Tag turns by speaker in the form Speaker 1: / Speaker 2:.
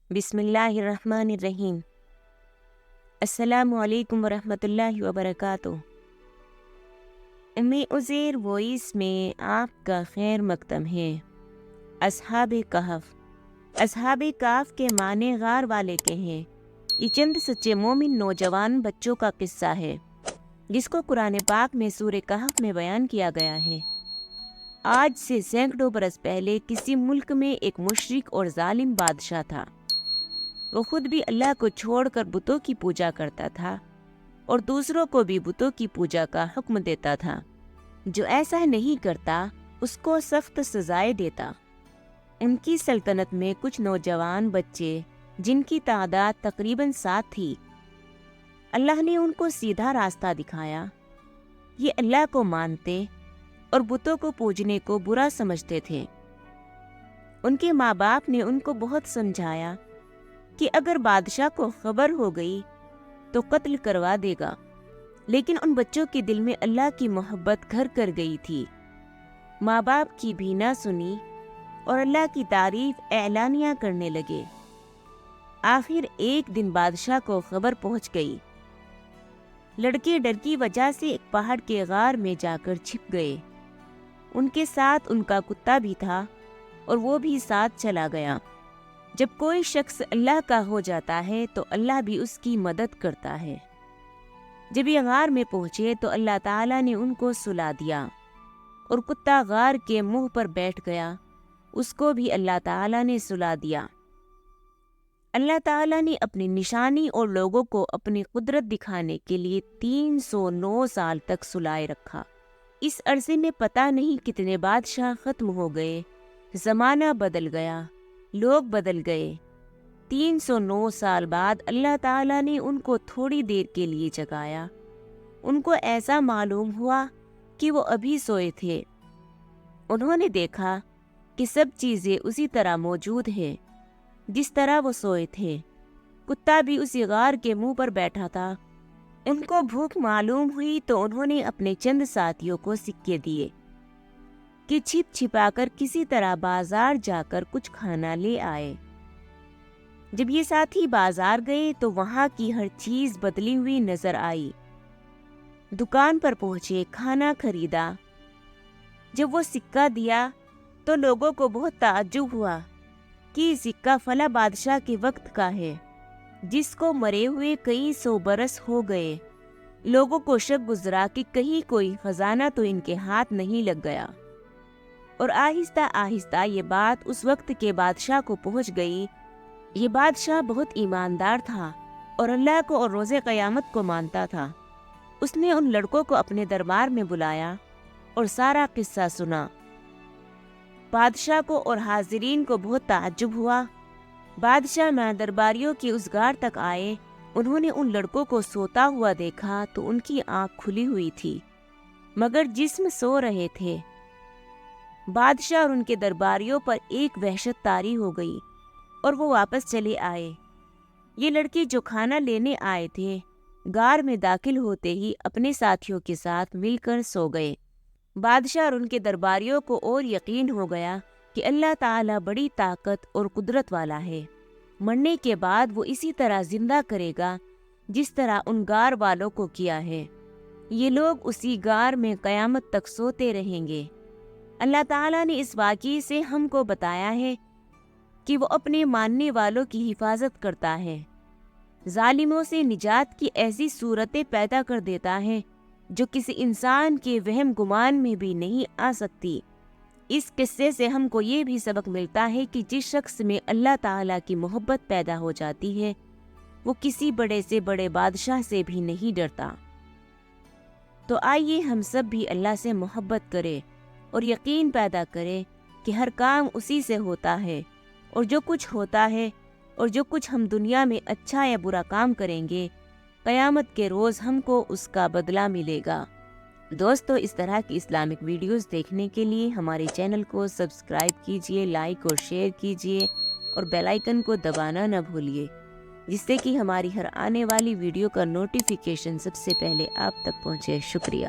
Speaker 1: بسم اللہ الرحمن الرحیم۔ السلام علیکم ورحمۃ اللہ وبرکاتہ۔ میں عزیر وائس میں آپ کا خیر مقدم ہے۔ اصحاب کہف۔ اصحاب کہف کے معنی غار والے کے ہیں۔ یہ چند سچے مومن نوجوان بچوں کا قصہ ہے جس کو قرآن پاک میں سورہ کہف میں بیان کیا گیا ہے۔ آج سے سینکڑوں برس پہلے کسی ملک میں ایک مشرک اور ظالم بادشاہ تھا۔ وہ خود بھی اللہ کو چھوڑ کر بتوں کی پوجا کرتا تھا اور دوسروں کو بھی بتوں کی پوجا کا حکم دیتا تھا۔ جو ایسا نہیں کرتا اس کو سخت سزائیں دیتا۔ ان کی سلطنت میں کچھ نوجوان بچے جن کی تعداد تقریباً 7 تھی۔ اللہ نے ان کو سیدھا راستہ دکھایا۔ یہ اللہ کو مانتے اور بتوں کو پوجنے کو برا سمجھتے تھے۔ ان کے ماں باپ نے ان کو بہت سمجھایا کہ اگر بادشاہ کو خبر ہو گئی تو قتل کروا دے گا، لیکن ان بچوں کے دل میں اللہ کی محبت گھر کر گئی تھی۔ ماں باپ کی بھی نہ سنی اور اللہ کی تعریف اعلانیہ کرنے لگے۔ آخر ایک دن بادشاہ کو خبر پہنچ گئی۔ لڑکے ڈر کی وجہ سے ایک پہاڑ کے غار میں جا کر چھپ گئے۔ ان کے ساتھ ان کا کتا بھی تھا اور وہ بھی ساتھ چلا گیا۔ جب کوئی شخص اللہ کا ہو جاتا ہے تو اللہ بھی اس کی مدد کرتا ہے۔ جب یہ غار میں پہنچے تو اللہ تعالیٰ نے ان کو سلا دیا اور کتا غار کے منہ پر بیٹھ گیا، اس کو بھی اللہ تعالیٰ نے سلا دیا۔ اللہ تعالیٰ نے اپنی نشانی اور لوگوں کو اپنی قدرت دکھانے کے لیے 309 سال تک سلائے رکھا۔ اس عرصے میں پتہ نہیں کتنے بادشاہ ختم ہو گئے، زمانہ بدل گیا، لوگ بدل گئے۔ 309 سال بعد اللہ تعالیٰ نے ان کو تھوڑی دیر کے لیے جگایا۔ ان کو ایسا معلوم ہوا کہ وہ ابھی سوئے تھے۔ انہوں نے دیکھا کہ سب چیزیں اسی طرح موجود ہیں جس طرح وہ سوئے تھے۔ کتا بھی اسی غار کے منہ پر بیٹھا تھا۔ ان کو بھوک معلوم ہوئی تو انہوں نے اپنے چند ساتھیوں کو سکے دیے کہ چھپ چھپا کر کسی طرح بازار جا کر کچھ کھانا لے آئے۔ جب یہ ساتھی بازار گئے تو وہاں کی ہر چیز بدلی ہوئی نظر آئی۔ دکان پر پہنچے، کھانا خریدا۔ جب وہ سکہ دیا تو لوگوں کو بہت تعجب ہوا کہ یہ سکہ فلاں بادشاہ کے وقت کا ہے جس کو مرے ہوئے کئی 100 برس ہو گئے۔ لوگوں کو شک گزرا کہ کہیں کوئی خزانہ تو ان کے ہاتھ نہیں لگ گیا، اور آہستہ آہستہ یہ بات اس وقت کے بادشاہ کو پہنچ گئی۔ یہ بادشاہ بہت ایماندار تھا اور اللہ کو اور روز قیامت کو مانتا تھا۔ اس نے ان لڑکوں کو اپنے دربار میں بلایا اور سارا قصہ سنا۔ بادشاہ کو اور حاضرین کو بہت تعجب ہوا۔ بادشاہ میں درباریوں کے اس غار تک آئے۔ انہوں نے ان لڑکوں کو سوتا ہوا دیکھا تو ان کی آنکھ کھلی ہوئی تھی مگر جسم سو رہے تھے۔ بادشاہ اور ان کے درباریوں پر ایک وحشت طاری ہو گئی اور وہ واپس چلے آئے۔ یہ لڑکے جو کھانا لینے آئے تھے غار میں داخل ہوتے ہی اپنے ساتھیوں کے ساتھ مل کر سو گئے۔ بادشاہ اور ان کے درباریوں کو اور یقین ہو گیا کہ اللہ تعالیٰ بڑی طاقت اور قدرت والا ہے۔ مرنے کے بعد وہ اسی طرح زندہ کرے گا جس طرح ان غار والوں کو کیا ہے۔ یہ لوگ اسی غار میں قیامت تک سوتے رہیں گے۔ اللہ تعالیٰ نے اس واقعے سے ہم کو بتایا ہے کہ وہ اپنے ماننے والوں کی حفاظت کرتا ہے، ظالموں سے نجات کی ایسی صورتیں پیدا کر دیتا ہے جو کسی انسان کے وہم گمان میں بھی نہیں آ سکتی۔ اس قصے سے ہم کو یہ بھی سبق ملتا ہے کہ جس شخص میں اللہ تعالیٰ کی محبت پیدا ہو جاتی ہے وہ کسی بڑے سے بڑے بادشاہ سے بھی نہیں ڈرتا۔ تو آئیے ہم سب بھی اللہ سے محبت کریں اور یقین پیدا کرے کہ ہر کام اسی سے ہوتا ہے، اور جو کچھ ہوتا ہے اور جو کچھ ہم دنیا میں اچھا یا برا کام کریں گے قیامت کے روز ہم کو اس کا بدلہ ملے گا۔ دوستو، اس طرح کی اسلامک ویڈیوز دیکھنے کے لیے ہمارے چینل کو سبسکرائب کیجئے، لائک اور شیئر کیجئے اور بیل آئیکن کو دبانا نہ بھولیے، جس سے کہ ہماری ہر آنے والی ویڈیو کا نوٹیفیکیشن سب سے پہلے آپ تک پہنچے۔ شکریہ۔